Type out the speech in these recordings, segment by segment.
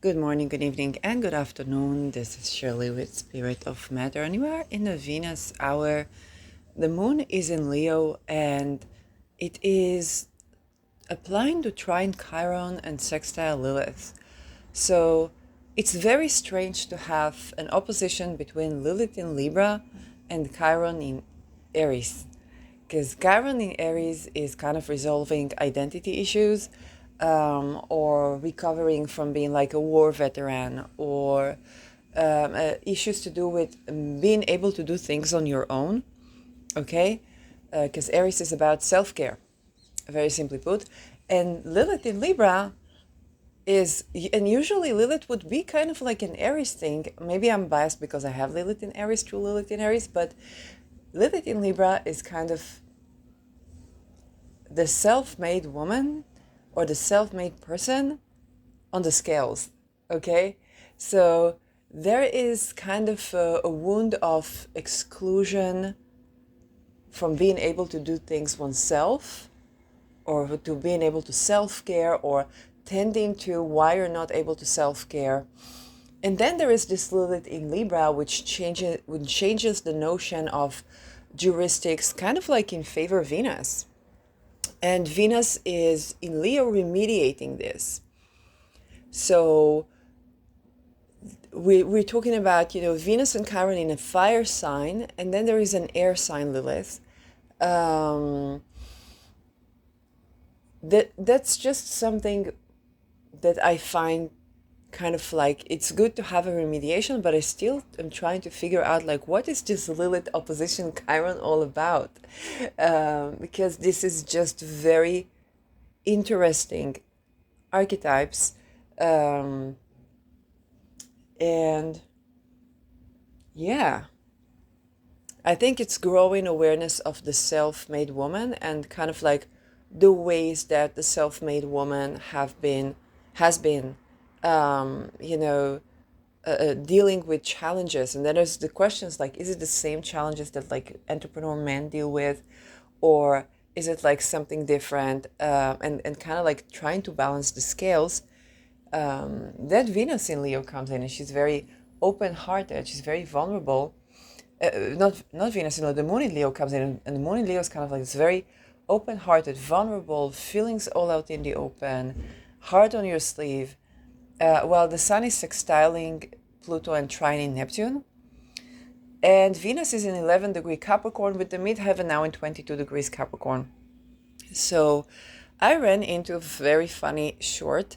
Good morning, good evening, and good afternoon. This is Shirley with Spirit of Matter, and we are in the Venus hour. The moon is in Leo, and it is applying to trine Chiron and sextile Lilith. So it's very strange to have an opposition between Lilith in Libra and Chiron in Aries, because Chiron in Aries is kind of resolving identity issues, or recovering from being like a war veteran, or issues to do with being able to do things on your own, okay? Because Aries is about self-care, very simply put. And Lilith in Libra and usually Lilith would be kind of like an Aries thing. Maybe I'm biased because I have Lilith in Aries, true Lilith in Aries, but Lilith in Libra is kind of the self-made woman or the self-made person on the scales, okay? So there is kind of a wound of exclusion from being able to do things oneself, or to being able to self-care, or tending to why you're not able to self-care. And then there is this Lilith in Libra, which changes the notion of heuristics, kind of like in favor of Venus. And Venus is in Leo remediating this. So we're talking about, Venus and Chiron in a fire sign, and then there is an air sign, Lilith. That's just something that I find kind of like, it's good to have a remediation, but I still am trying to figure out, like, what is this Lilith opposition Chiron all about? Because this is just very interesting archetypes. And yeah, I think it's growing awareness of the self-made woman, and kind of like the ways that the self-made woman has been dealing with challenges. And then there's the questions like, is it the same challenges that like entrepreneur men deal with, or is it like something different? And kind of like trying to balance the scales. That Venus in Leo comes in, and she's very open-hearted. She's very vulnerable. Not Venus in Leo. The Moon in Leo comes in, and the Moon in Leo is kind of like this very open-hearted, vulnerable, feelings all out in the open, heart on your sleeve. While the Sun is sextiling Pluto and trining Neptune, and Venus is in 11 degree Capricorn, with the midheaven now in 22 degrees Capricorn. So I ran into a very funny short,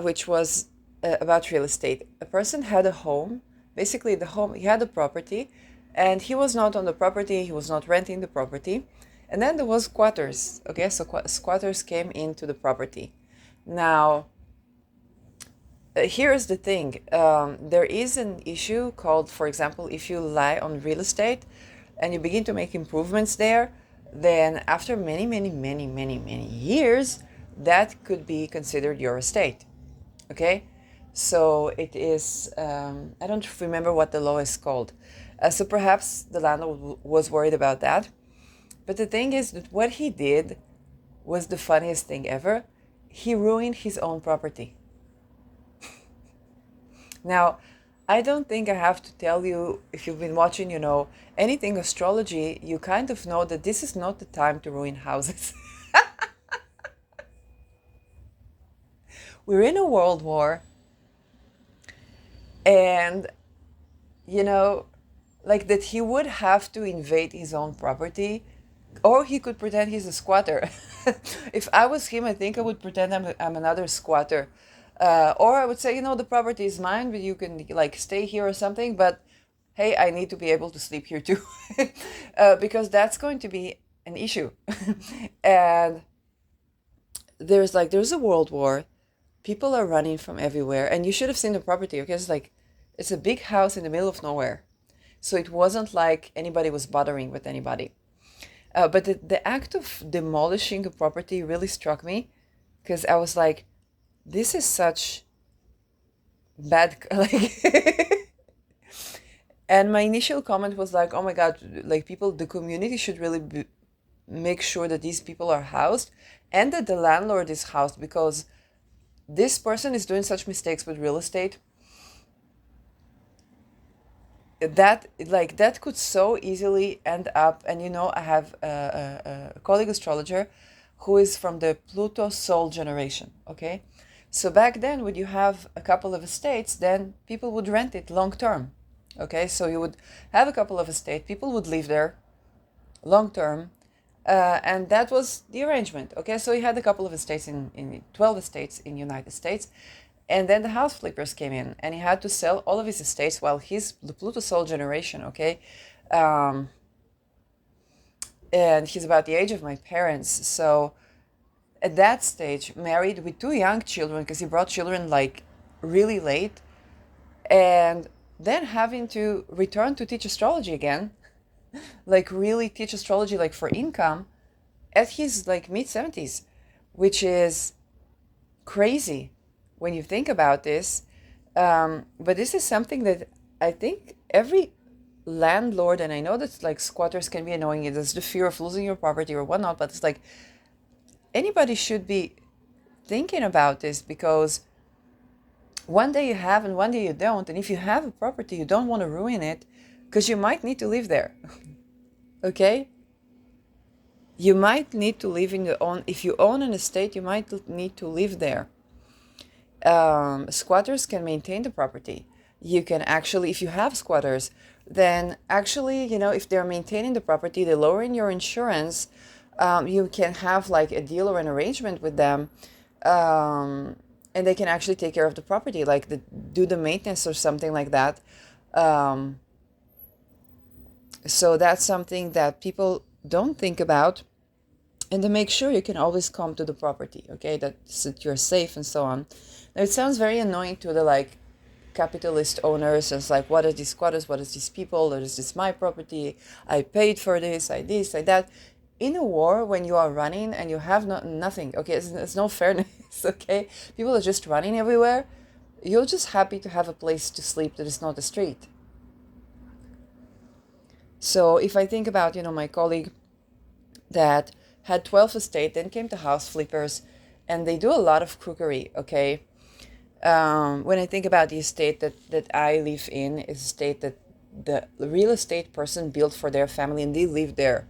which was about real estate. A person had a home, basically he had a property, and he was not on the property, he was not renting the property. And then there was squatters, okay? So squatters came into the property. Now, here's the thing. There is an issue called, for example, if you lie on real estate and you begin to make improvements there, then after many, many, many, many, many years, that could be considered your estate. Okay? So it is, I don't remember what the law is called. So perhaps the landlord was worried about that. But the thing is that what he did was the funniest thing ever. He ruined his own property. Now, I don't think I have to tell you, if you've been watching, anything astrology, you kind of know that this is not the time to ruin houses. We're in a world war, and, like that he would have to invade his own property, or he could pretend he's a squatter. If I was him, I think I would pretend I'm another squatter. Or I would say, the property is mine, but you can like stay here or something. But hey, I need to be able to sleep here too, because that's going to be an issue. And there's a world war. People are running from everywhere, and you should have seen the property. Okay, it's a big house in the middle of nowhere, so it wasn't like anybody was bothering with anybody. But the act of demolishing a property really struck me, because I was like, this is such bad, like. And my initial comment was like, oh my God, like the community should really make sure that these people are housed, and that the landlord is housed, because this person is doing such mistakes with real estate that like that could so easily end up. And I have a colleague astrologer who is from the Pluto Sol generation. Okay, so back then when you have a couple of estates, then people would rent it long term. Okay, so you would have a couple of estates, people would live there long term, and that was the arrangement. Okay, so he had a couple of estates in 12 estates in United States, and then the house flippers came in, and he had to sell all of his estates while he's the Pluto Sol generation. Okay, um, and he's about the age of my parents. So at that stage, married with two young children, because he brought children like really late, and then having to return to teach astrology again, like really teach astrology like for income at his like mid 70s, which is crazy when you think about this. But this is something that I think every landlord, and I know that like squatters can be annoying, there's the fear of losing your property or whatnot, but it's like anybody should be thinking about this, because one day you have and one day you don't. And if you have a property, you don't want to ruin it because you might need to live there. Okay? You might need to live in your own, if you own an estate, you might need to live there. Squatters can maintain the property. You can actually, if you have squatters, then actually, if they're maintaining the property, they're lowering your insurance. You can have like a deal or an arrangement with them, and they can actually take care of the property, like do the maintenance or something like that. So that's something that people don't think about, and to make sure you can always come to the property, okay, that you're safe and so on. Now, it sounds very annoying to the like capitalist owners. It's like, what are these squatters? What is these people? Or is this my property? I paid for this, I this, I that. In a war, when you are running and you have nothing, okay, it's no fairness, okay? People are just running everywhere. You're just happy to have a place to sleep that is not a street. So if I think about, my colleague that had 12 estate, then came to house flippers, and they do a lot of crookery, okay? When I think about the estate that I live in, is a estate that the real estate person built for their family, and they live there.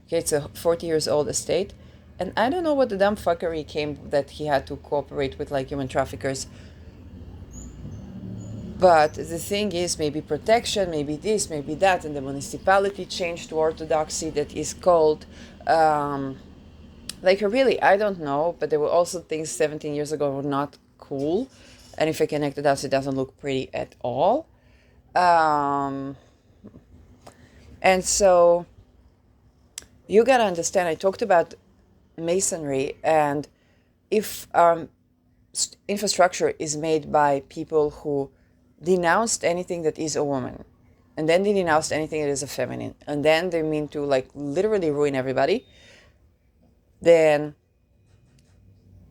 Okay, it's a 40 years old estate, and I don't know what the dumb fuckery came that he had to cooperate with like human traffickers. But the thing is, maybe protection, maybe this, maybe that, and the municipality changed to orthodoxy that is called, like really, I don't know, but there were also things 17 years ago were not cool, and if I connect the dots, it doesn't look pretty at all. And so you gotta understand, I talked about masonry, and if infrastructure is made by people who denounced anything that is a woman, and then they denounced anything that is a feminine, and then they mean to like literally ruin everybody, then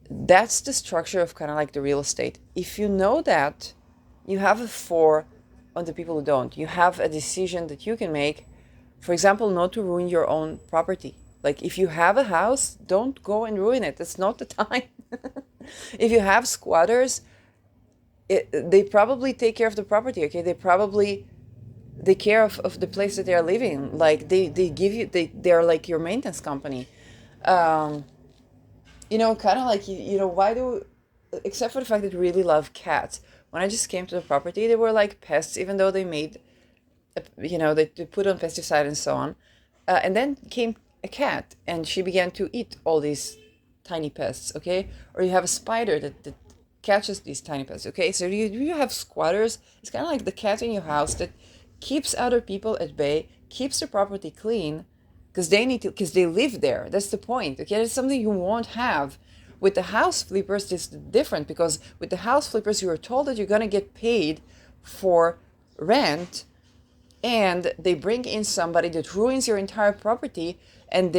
that's the structure of kind of like the real estate. If you know that, you have a 4 on the people who don't. You have a decision that you can make, for example, not to ruin your own property. Like if you have a house, don't go and ruin it. It's not the time. If you have squatters, they probably take care of the property, okay? They care of the place that they are living. Like they give you, they're like your maintenance company. Kind of like, why do, except for the fact that we really love cats. When I just came to the property, they were like pests, even though they made, they put on pesticide and so on. And then came a cat, and she began to eat all these tiny pests, okay? Or you have a spider that catches these tiny pests, okay? So you have squatters. It's kind of like the cat in your house that keeps other people at bay, keeps the property clean, because they live there. That's the point, okay? It's something you won't have. With the house flippers, it's different, because with the house flippers, you are told that you're going to get paid for rent, and they bring in somebody that ruins your entire property, and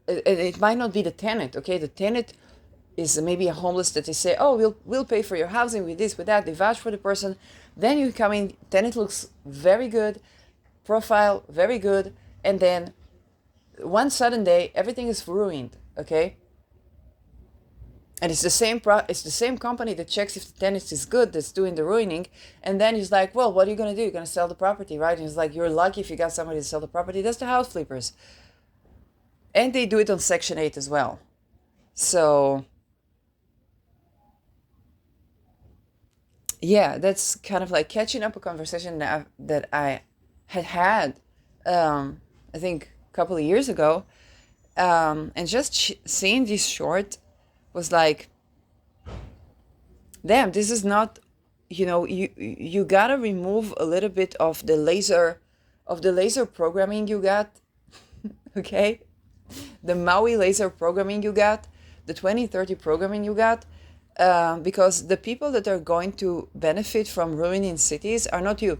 it might not be the tenant, okay? The tenant is maybe a homeless that they say, oh, we'll pay for your housing with this, with that. They vouch for the person. Then you come in, tenant looks very good, profile very good, and then one sudden day, everything is ruined, okay? And it's the same company that checks if the tenant is good that's doing the ruining. And then he's like, well, what are you going to do? You're going to sell the property, right? And he's like, you're lucky if you got somebody to sell the property. That's the house flippers. And they do it on Section 8 as well. So yeah, that's kind of like catching up a conversation that I had, I think a couple of years ago. And just seeing this short was like, damn, this is not, you gotta remove a little bit of the laser programming you got, okay? The Maui laser programming you got, the 2030 programming you got, because the people that are going to benefit from ruining cities are not you,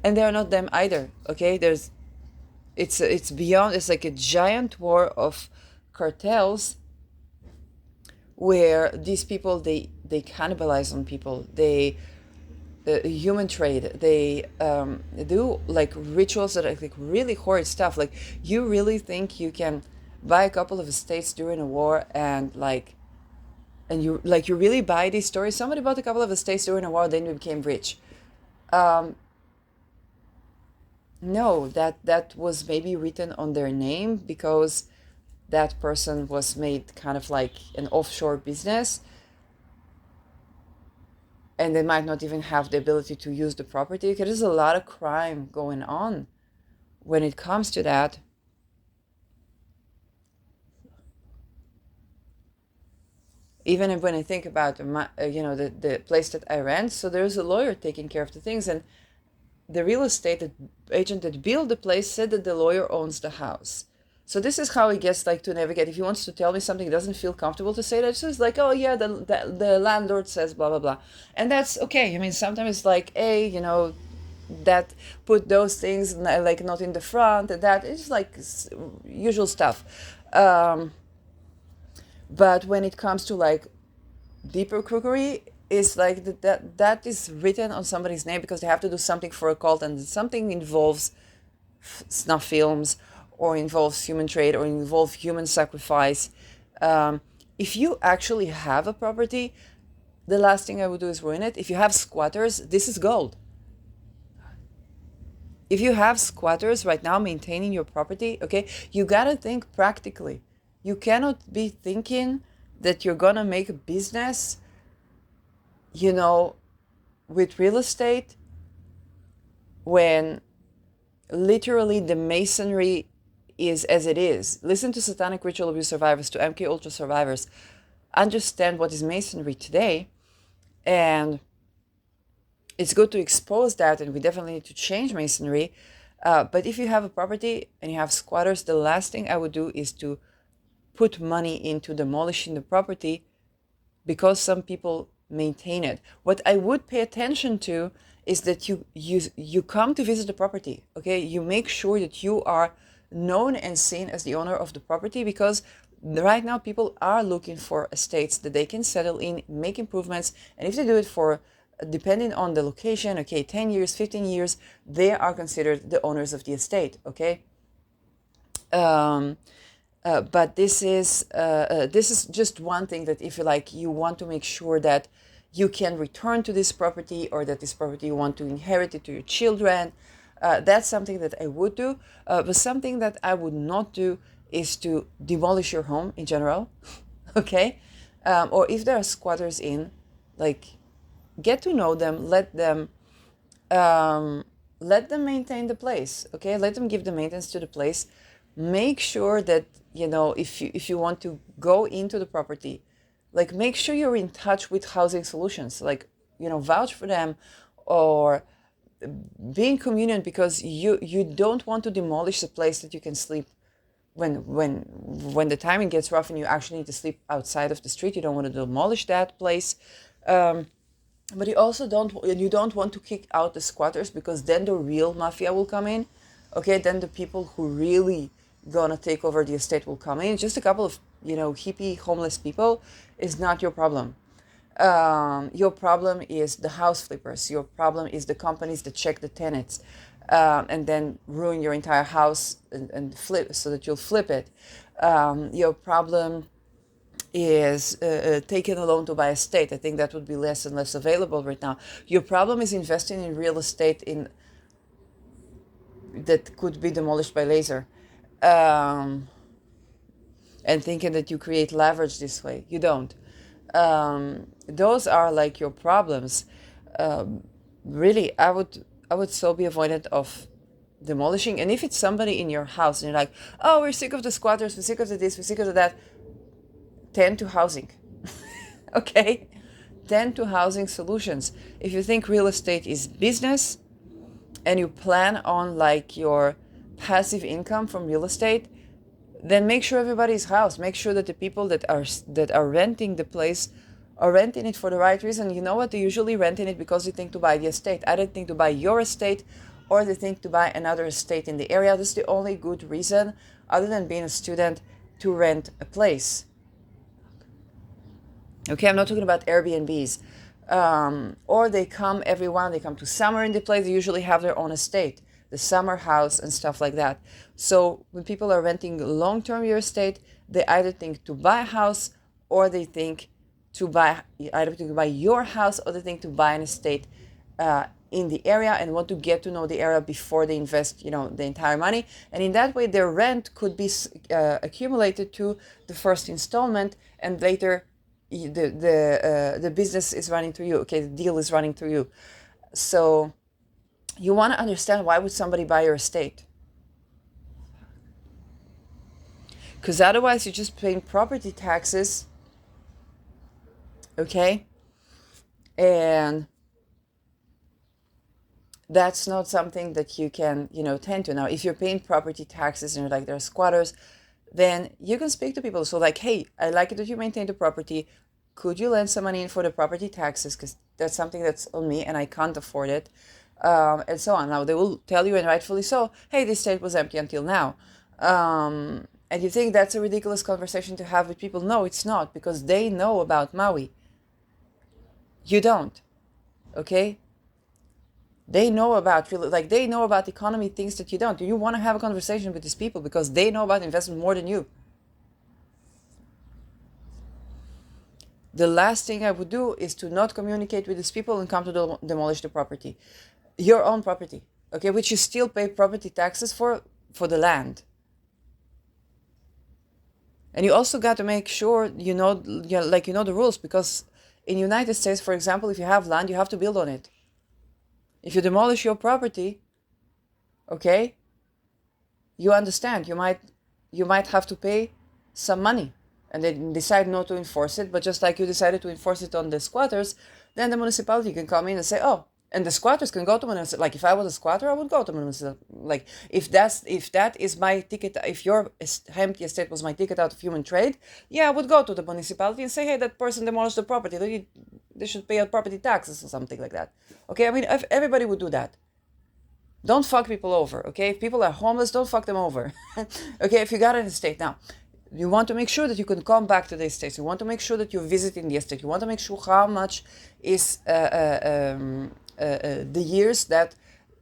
and they are not them either. Okay, it's beyond. It's like a giant war of cartels where these people they cannibalize on people. They human trade. They do like rituals that are like really horrid stuff. Like, you really think you can buy a couple of estates during a war and you really buy these stories? Somebody bought a couple of estates during a war, then you became rich. Um, no, that was maybe written on their name because that person was made kind of like an offshore business, and they might not even have the ability to use the property. Because there's a lot of crime going on when it comes to that. Even when I think about the place that I rent, so there's a lawyer taking care of the things, and the real estate agent that built the place said that the lawyer owns the house. So this is how he gets like to navigate. If he wants to tell me something, he doesn't feel comfortable to say that. It's just like, oh yeah, the landlord says blah blah blah, and that's okay. I mean, sometimes it's like, hey, that put those things like not in the front, and that is like usual stuff. Um, but when it comes to like deeper crookery, is like that is written on somebody's name because they have to do something for a cult, and something involves snuff films, or involves human trade, or involves human sacrifice. If you actually have a property, the last thing I would do is ruin it. If you have squatters, this is gold. If you have squatters right now maintaining your property, okay, you gotta think practically. You cannot be thinking that you're gonna make a business, you know, with real estate when literally the masonry is as it is. Listen to Satanic Ritual Abuse Survivors, to MK Ultra survivors. Understand what is masonry today, and it's good to expose that, and we definitely need to change masonry. But if you have a property and you have squatters, the last thing I would do is to put money into demolishing the property because some people maintain it. What I would pay attention to is that you come to visit the property, okay? You make sure that you are known and seen as the owner of the property, because right now people are looking for estates that they can settle in, make improvements, and if they do it for, depending on the location, okay, 10 years, 15 years, they are considered the owners of the estate, okay? But this is just one thing that if you like, you want to make sure that you can return to this property, or that this property you want to inherit it to your children. That's something that I would do. But something that I would not do is to demolish your home in general, okay? Or if there are squatters in, like, get to know them, let them maintain the place, okay? Let them give the maintenance to the place. Make sure that, if you want to go into the property, like, make sure you're in touch with Housing Solutions, like, vouch for them, or be in communion, because you don't want to demolish the place that you can sleep when the timing gets rough and you actually need to sleep outside of the street. You don't want to demolish that place. But you don't want to kick out the squatters, because then the real mafia will come in. Okay, then the people who really gonna take over the estate will come in. Just a couple of hippie homeless people is not your problem. Your problem is the house flippers. Your problem is the companies that check the tenants, and then ruin your entire house and flip so that you'll flip it. Your problem is taking a loan to buy a estate. I think that would be less and less available right now. Your problem is investing in real estate in that could be demolished by laser, um, and thinking that you create leverage this way. You don't. Those are like your problems. Really, I would so be avoidant of demolishing. And if it's somebody in your house and you're like, oh, we're sick of the squatters, we're sick of the this, we're sick of the that, tend to housing. Okay? Tend to housing solutions. If you think real estate is business and you plan on like your passive income from real estate, then make sure everybody's housed. Make sure that the people that are renting the place are renting it for the right reason. You know what? They're usually renting it because they think to buy the estate. Either think to buy your estate or they think to buy another estate in the area. That's the only good reason, other than being a student, to rent a place. Okay, I'm not talking about Airbnbs. Or they come, everyone, they come to summer in the place, they usually have their own estate, the summer house and stuff like that. So when people are renting long-term real estate, they either think to buy a house or they think to buy, either to buy your house or they think to buy an estate in the area and want to get to know the area before they invest, the entire money. And in that way, their rent could be accumulated to the first installment, and later the business is running through you. Okay, the deal is running through you. So you want to understand, why would somebody buy your estate? Because otherwise you're just paying property taxes. Okay, and that's not something that you can tend to. Now, if you're paying property taxes and you're like, there are squatters, then you can speak to people. So like, hey, I like it that you maintain the property. Could you lend some money in for the property taxes? Because that's something that's on me and I can't afford it. And so on. Now, they will tell you, and rightfully so, hey, this estate was empty until now. And you think that's a ridiculous conversation to have with people? No, it's not, because they know about Maui. You don't. Okay? They know about they know about economy, things that you don't. Do you want to have a conversation with these people because they know about investment more than you? The last thing I would do is to not communicate with these people and come to demolish the property, your own property, okay, which you still pay property taxes for the land. And you also got to make sure you know the rules, because in the United States, for example, if you have land, you have to build on it. If you demolish your property, okay, you understand, you might have to pay some money, and they decide not to enforce it. But just like you decided to enforce it on the squatters, then the municipality can come in and say, oh, and the squatters can go to municipality. Like if I was a squatter, I would go to municipality. Like if that is my ticket, if your empty estate was my ticket out of human trade, yeah, I would go to the municipality and say, hey, that person demolished the property. They should pay out property taxes or something like that. Okay, I mean, if everybody would do that. Don't fuck people over, okay? If people are homeless, don't fuck them over. Okay, if you got an estate now, you want to make sure that you can come back to the estate. You want to make sure that you're visiting the estate. You want to make sure how much is the years that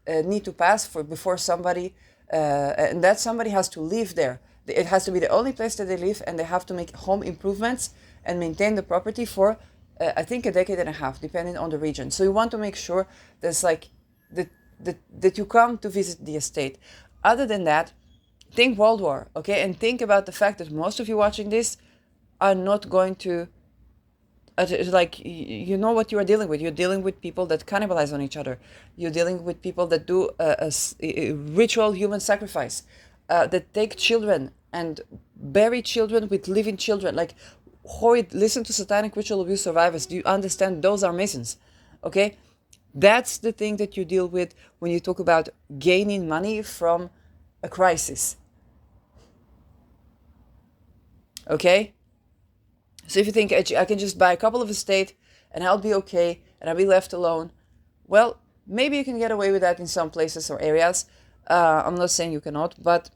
need to pass before somebody, and that somebody has to live there. It has to be the only place that they live, and they have to make home improvements and maintain the property for, I think, a decade and a half, depending on the region. So you want to make sure there's like that you come to visit the estate. Other than that, think World War, okay? And think about the fact that most of you watching this are not going to, you know what you are dealing with. You're dealing with people that cannibalize on each other. You're dealing with people that do a ritual human sacrifice, that take children and bury children with living children. Like, horrid, listen to Satanic Ritual Abuse Survivors. Do you understand? Those are Masons, okay? That's the thing that you deal with when you talk about gaining money from a crisis. Okay? So if you think I can just buy a couple of estates and I'll be okay and I'll be left alone, well, maybe you can get away with that in some places or areas. I'm not saying you cannot, but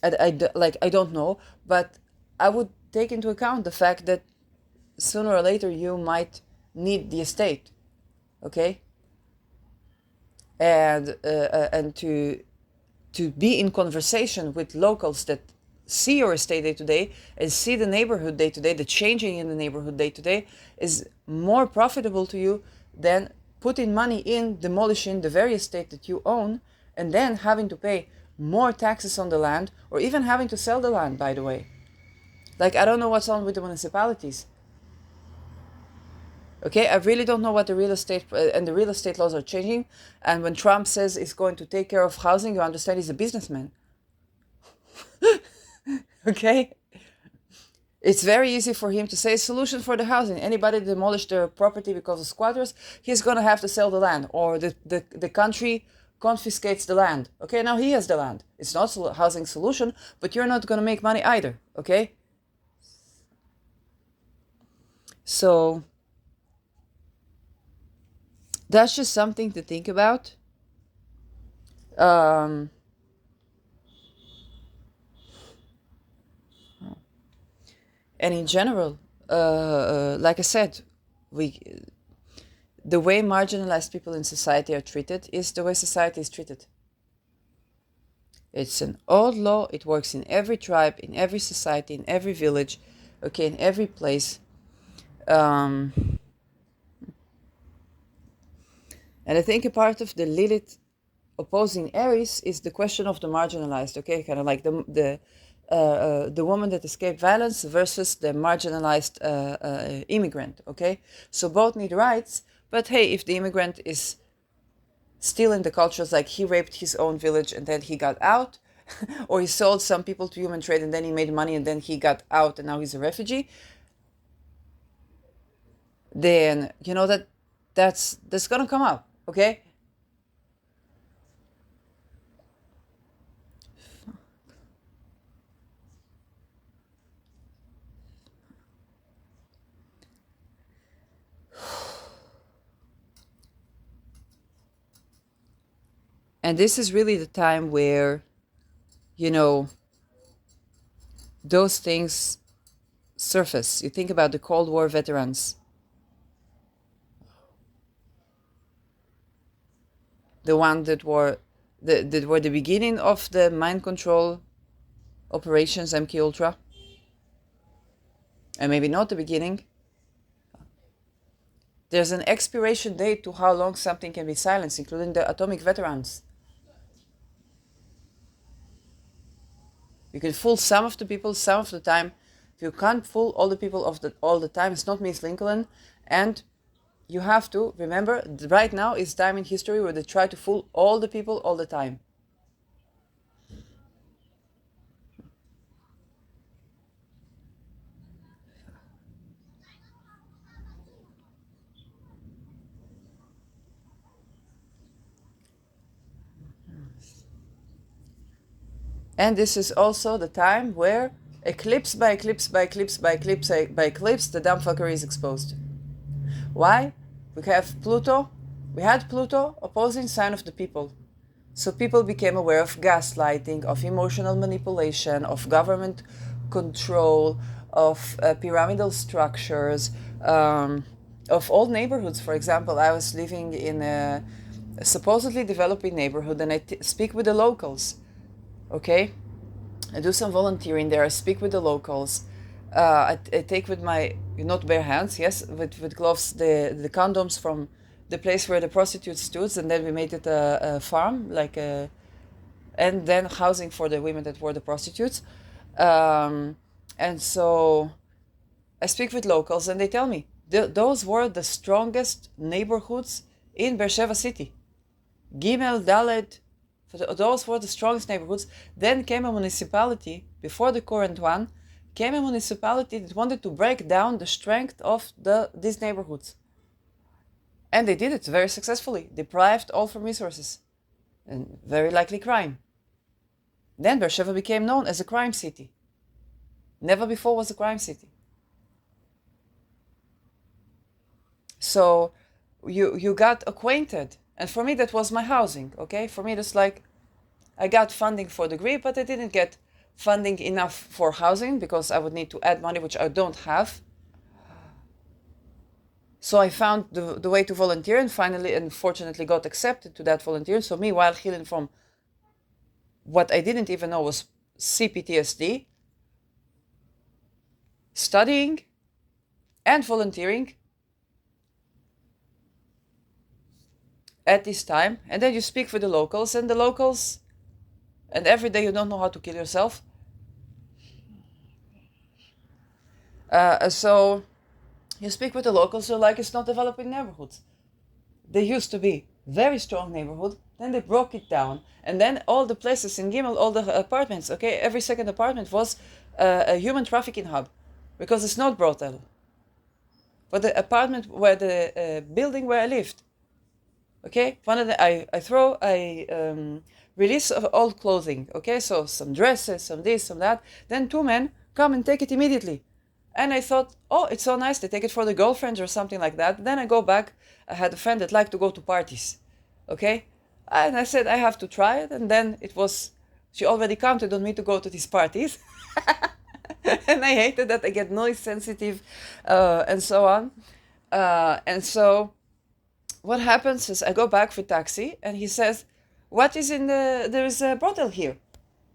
I don't know. But I would take into account the fact that sooner or later you might need the estate. Okay? And to be in conversation with locals that see your estate day to day and see the neighborhood day to day, the changing in the neighborhood day to day, is more profitable to you than putting money in demolishing the very estate that you own and then having to pay more taxes on the land, or even having to sell the land, by the way. Like, I don't know what's on with the municipalities. Okay, I really don't know what the real estate and the real estate laws are changing. And when Trump says he's going to take care of housing, you understand he's a businessman. Okay? It's very easy for him to say solution for the housing. Anybody demolish their property because of squatters, he's going to have to sell the land, or the country confiscates the land. Okay, now he has the land. It's not a housing solution, but you're not going to make money either. Okay? So that's just something to think about. And in general, like I said, the way marginalized people in society are treated is the way society is treated. It's an old law. It works in every tribe, in every society, in every village, okay, in every place. And I think a part of the Lilith opposing Aries is the question of the marginalized, okay, kind of like the woman that escaped violence versus the marginalized immigrant, okay? So both need rights, but hey, if the immigrant is still in the cultures, like he raped his own village and then he got out, or he sold some people to human trade and then he made money and then he got out and now he's a refugee, then you know that's gonna come up, okay? And this is really the time where, you know, those things surface. You think about the Cold War veterans, the one that were the beginning of the mind control operations MK Ultra, and maybe not the beginning. There's an expiration date to how long something can be silenced, including the atomic veterans. You can fool some of the people some of the time. If you can't fool all the people all the time, it's not Miss Lincoln. And you have to remember, right now is time in history where they try to fool all the people all the time. And this is also the time where eclipse by eclipse by eclipse by eclipse by eclipse, the dumb fuckery is exposed. Why? We have Pluto. We had Pluto opposing sign of the people. So people became aware of gaslighting, of emotional manipulation, of government control, of pyramidal structures, of old neighborhoods. For example, I was living in a supposedly developing neighborhood and I speak with the locals. Okay, I do some volunteering there. I speak with the locals. I take with my, not bare hands, yes, with gloves, the condoms from the place where the prostitutes stood, and then we made it a farm, and then housing for the women that were the prostitutes. And so I speak with locals, and they tell me those were the strongest neighborhoods in Beersheba city. Gimel, Dalet, those were the strongest neighborhoods. Then came a municipality, before the current one, came a municipality that wanted to break down the strength of these neighborhoods. And they did it very successfully, deprived all from resources, and very likely crime. Then Beersheba became known as a crime city. Never before was a crime city. So you got acquainted. And for me, that was my housing, okay? For me, that's like, I got funding for the degree, but I didn't get funding enough for housing because I would need to add money, which I don't have. So I found the way to volunteer and finally, and fortunately got accepted to that volunteer. So me, while healing from what I didn't even know was CPTSD, studying and volunteering at this time, and then you speak with the locals, and every day you don't know how to kill yourself. So you speak with the locals, you're like, it's not developing neighborhoods. They used to be very strong neighborhood, then they broke it down, and then all the places in Gimel, all the apartments, okay, every second apartment was a human trafficking hub, because it's not brothel, but the apartment where the building where I lived. Okay, one of the I release of old clothing. Okay, so some dresses, some this, some that. Then two men come and take it immediately, and I thought, oh, it's so nice. They take it for the girlfriends or something like that. Then I go back. I had a friend that liked to go to parties. Okay, and I said I have to try it, and then it was she already counted on me to go to these parties. And I hated that I get noise sensitive, and so on, and so what happens is I go back for taxi, and he says, what is in there is a brothel here.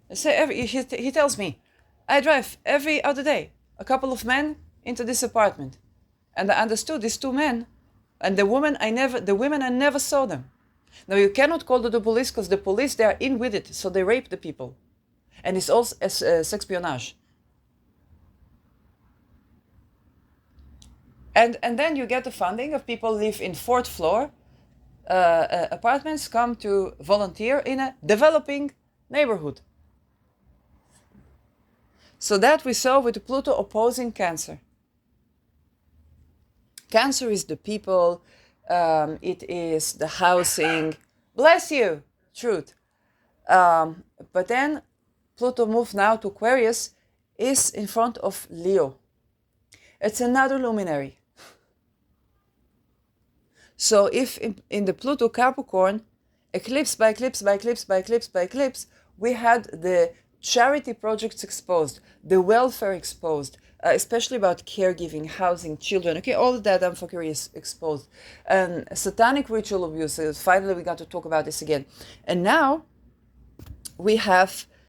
I say, he tells me, I drive every other day a couple of men into this apartment, and I understood these two men, and the women I never saw them. Now you cannot call the police, because the police, they are in with it, so they rape the people, and it's also espionage. And then you get the funding of people live in fourth floor apartments, come to volunteer in a developing neighborhood. So that we saw with Pluto opposing Cancer. Cancer is the people, it is the housing. Bless you, truth. But then Pluto moved now to Aquarius, is in front of Leo. It's another luminary. So if in the Pluto Capricorn, eclipse by eclipse by eclipse by eclipse by eclipse, we had the charity projects exposed, the welfare exposed, especially about caregiving, housing, children, okay, all of that Amphokyrie is exposed. And satanic ritual abuses, finally we got to talk about this again. And now we have